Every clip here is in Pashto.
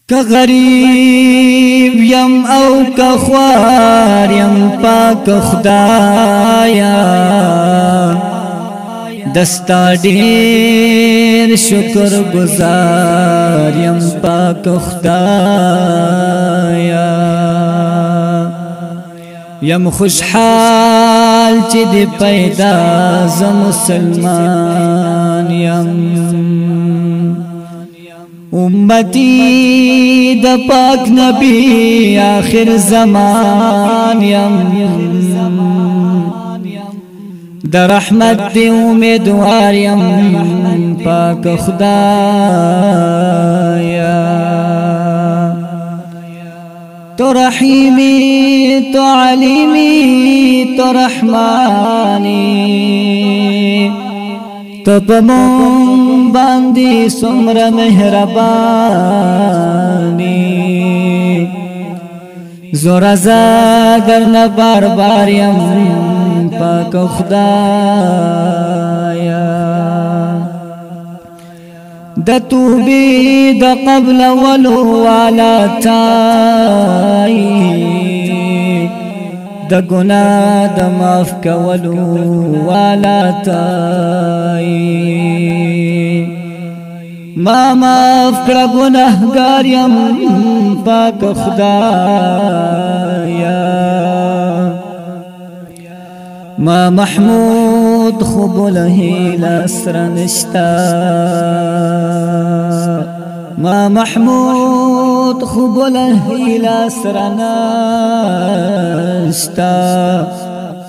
که غریب یم او که خوار یم پاک خدایا دستا ډیر شکر گزار یم پاک خدایا یم خوشحال چې دی پیدا ز مسلمان یم امتی د پاک نبی آخر زمان یم د رحمت دی امیدوار یم پاک خدایا تو رحیمی تو علیمی تو رحمانی تو پمون باندی سمر مهربانی زور ازا درن بار بار یم پاک خدایا د توبی د قبل ولو والا تای د گناه د معاف کولو والا تای ما معاف کړه ګناهګار یم پاک خدایا ما محمود خوب له لسر نشتا ما محمود خوب له لسر نشتا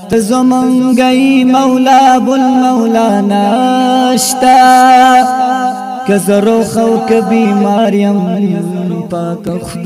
تزمنگی مولا بل مولا نشتا کزرو خو ک بیماریم پاک خدایا